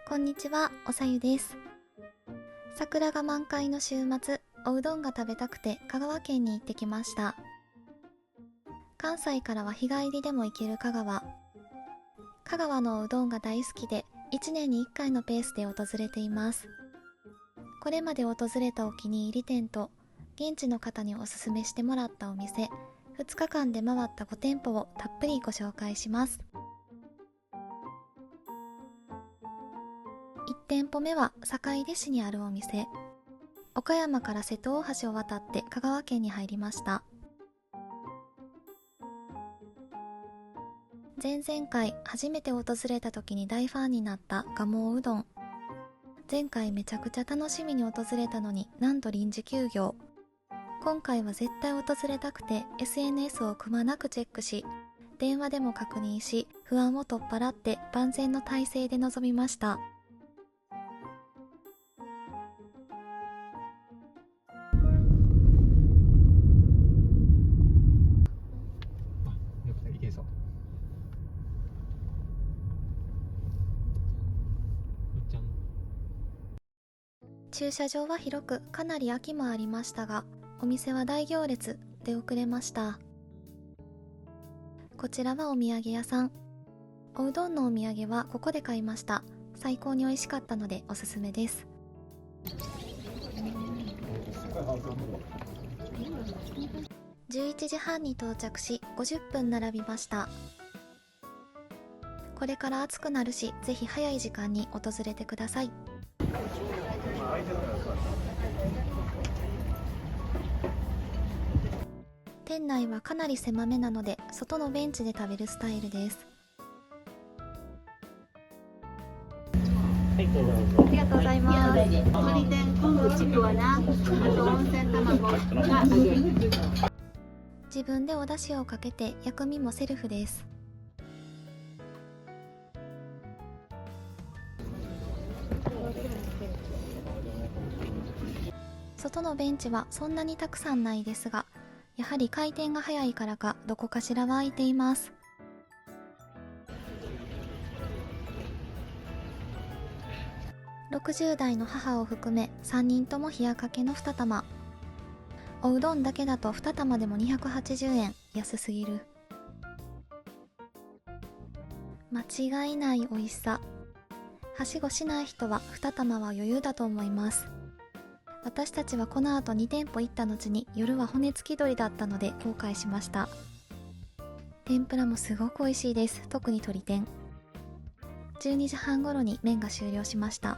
こんにちは、おさゆです。桜が満開の週末、おうどんが食べたくて香川県に行ってきました。関西からは日帰りでも行ける香川。香川のおうどんが大好きで、1年に1回のペースで訪れています。これまで訪れたお気に入り店と、現地の方におすすめしてもらったお店、2日間で回った5店舗をたっぷりご紹介します。1店舗目は坂出市にあるお店。岡山から瀬戸大橋を渡って香川県に入りました。前々回初めて訪れた時に大ファンになった蒲生うどん。前回めちゃくちゃ楽しみに訪れたのになんと臨時休業。今回は絶対訪れたくて SNS をくまなくチェックし、電話でも確認し、不安を取っ払って万全の体制で臨みました。駐車場は広くかなり空きもありましたが、お店は大行列で遅れました。こちらはお土産屋さん。おうどんのお土産はここで買いました。最高に美味しかったのでおすすめです。11時半に到着し50分並びました。これから暑くなるし、ぜひ早い時間に訪れてください。店内はかなり狭めなので、外のベンチで食べるスタイルです。ありがとうございます。鶏天昆布ちくわな、あと温泉卵が揚げ。自分でお出汁をかけて薬味もセルフです。外のベンチはそんなにたくさんないですが、やはり回転が早いからかどこかしらは空いています。60代の母を含め3人とも冷やかけの2玉。おうどんだけだと2玉でも280円、安すぎる。間違いない美味しさ。はしごしない人は2玉は余裕だと思います。私たちはこの後2店舗行った後に夜は骨付き鶏だったので後悔しました。天ぷらもすごく美味しいです。特に鶏天。12時半頃に麺が終了しました。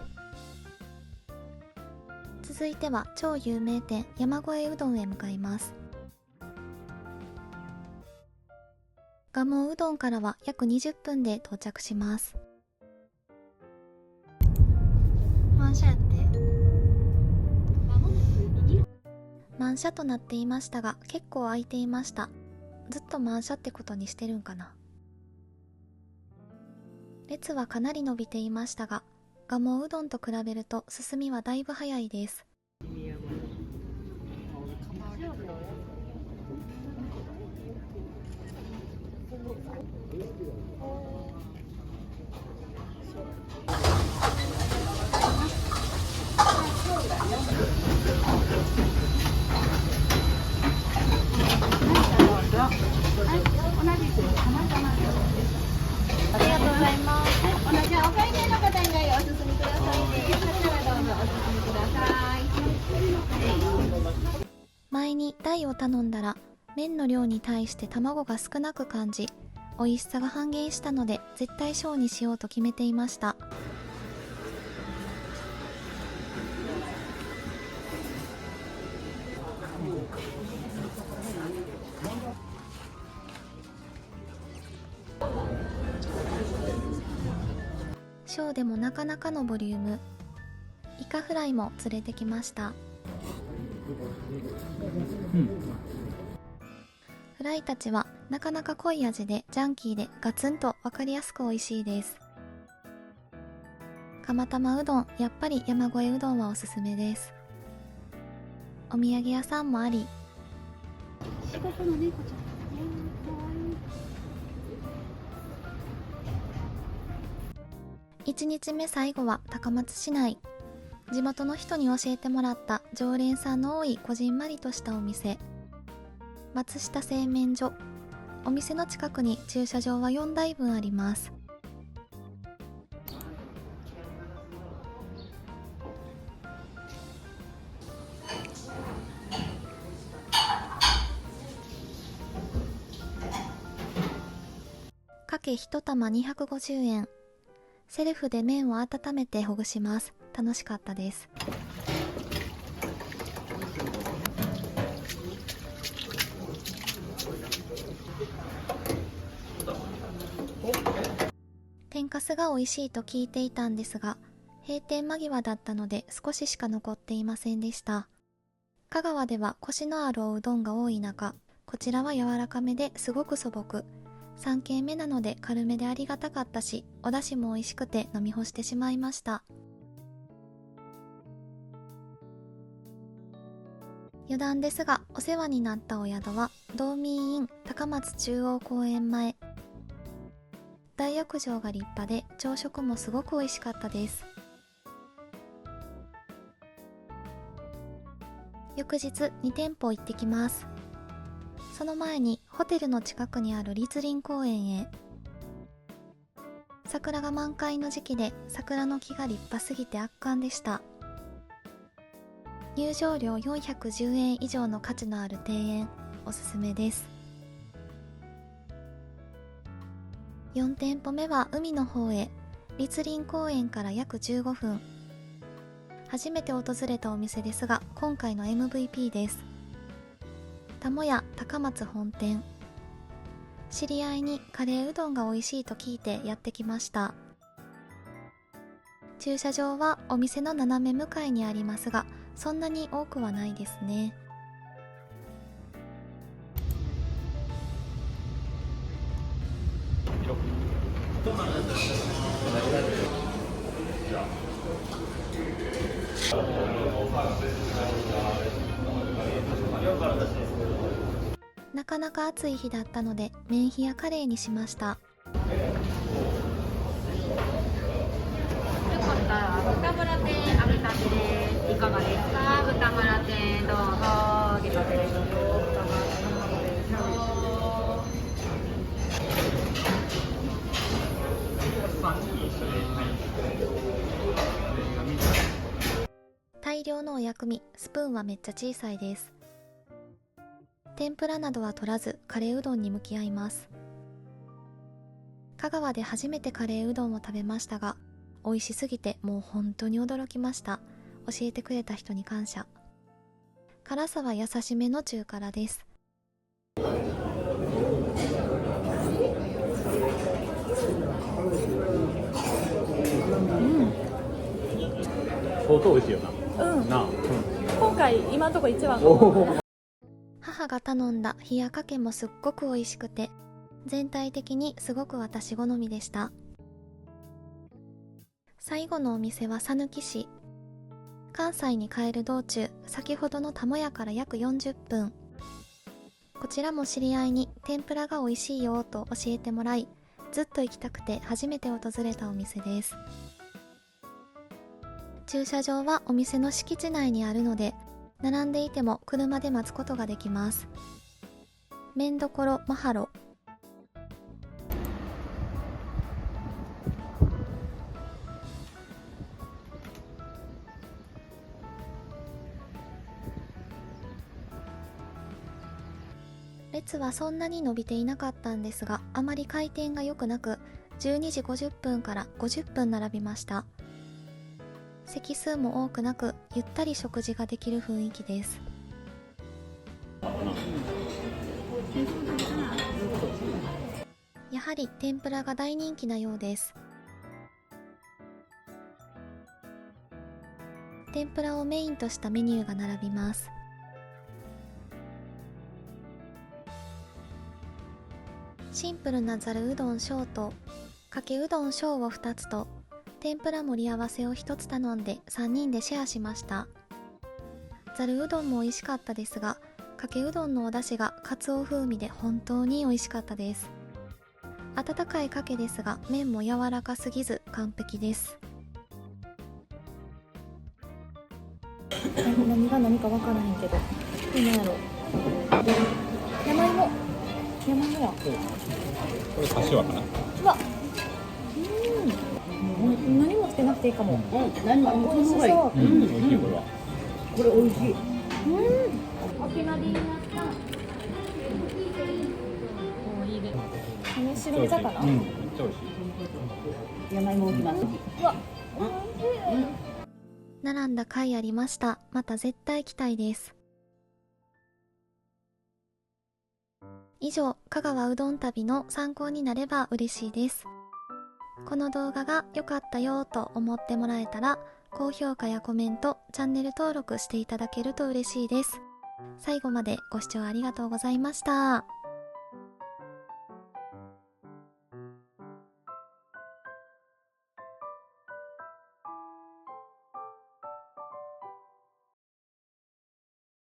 続いては超有名店山越えうどんへ向かいます。蒲生うどんからは約20分で到着します。満車やって。満車となっていましたが、結構空いていました。ずっと満車ってことにしてるんかな。列はかなり伸びていましたが、蒲生うどんと比べると進みはだいぶ早いです。ありがとうございます。同じお会計の方以外お進みくださいね。こちらどうぞお進みください。前に大を頼んだら麺の量に対して卵が少なく感じ、美味しさが半減したので絶対小にしようと決めていました。小でもなかなかのボリューム。イカフライも連れてきました。フライたちはなかなか濃い味でジャンキーでガツンと分かりやすく美味しいです。釜玉うどん、やっぱり山越えうどんはおすすめです。お土産屋さんもあり、四国の猫ちゃん。1日目最後は高松市内。地元の人に教えてもらった常連さんの多いこじんまりとしたお店、松下製麺所。お店の近くに駐車場は4台分あります。かけ1玉250円。セルフで麺を温めてほぐします。楽しかったです。天かすが美味しいと聞いていたんですが、閉店間際だったので少ししか残っていませんでした。香川ではコシのあるおうどんが多い中、こちらは柔らかめですごく素朴。3軒目なので軽めでありがたかったし、お出汁も美味しくて飲み干してしまいました。余談ですが、お世話になったお宿は道民イン高松中央公園前。大浴場が立派で朝食もすごく美味しかったです。翌日2店舗行ってきます。その前にホテルの近くにある栗林公園へ。桜が満開の時期で桜の木が立派すぎて圧巻でした。入場料410円以上の価値のある庭園、おすすめです。4店舗目は海の方へ。栗林公園から約15分。初めて訪れたお店ですが、今回の MVP です。たもや高松本店。知り合いにカレーうどんが美味しいと聞いてやってきました。駐車場はお店の斜め向かいにありますが、そんなに多くはないですね。なかなか暑い日だったので麺冷やカレーにしました。よかったら豚バラ天揚げたてです。いかがですか？豚バラ天どうぞ。揚げたてですよ。豚バラ天ですよ。大量のお薬味、スプーンはめっちゃ小さいです。天ぷらなどは取らずカレーうどんに向き合います。香川で初めてカレーうどんを食べましたが、美味しすぎてもう本当に驚きました。教えてくれた人に感謝。辛さは優しめの中辛です。相当美味しいよな。今回今のところ一番。母が頼んだ冷やかけもすっごく美味しくて、全体的にすごく私好みでした。最後のお店は讃岐市。関西に帰る道中、先ほどのたもやから約40分。こちらも知り合いに天ぷらが美味しいよと教えてもらい、ずっと行きたくて初めて訪れたお店です。駐車場はお店の敷地内にあるので、並んでいても車で待つことができます。麺どころマハロ。列はそんなに伸びていなかったんですが、あまり回転が良くなく、12時50分から50分並びました。席数も多くなく、ゆったり食事ができる雰囲気です。やはり天ぷらが大人気なようです。天ぷらをメインとしたメニューが並びます。シンプルなざるうどん小とかけうどん小を2つと天ぷら盛り合わせを1つ頼んで3人でシェアしました。ざるうどんも美味しかったですが、かけうどんのお出汁がかつお風味で本当に美味しかったです。温かいかけですが麺も柔らかすぎず完璧です。何が何かわからへんけど、何やろ。山芋や。これ柏かな。うわ、何もつけなくていいかも。何も美味しそう。美味しいこれは。これ美味しい。白身魚。めっちゃ美味しい。山芋置きます。並んだ甲斐ありました。また絶対来たいです。以上、香川うどん旅の参考になれば嬉しいです。この動画が良かったよと思ってもらえたら、高評価やコメント、チャンネル登録していただけると嬉しいです。最後までご視聴ありがとうございました。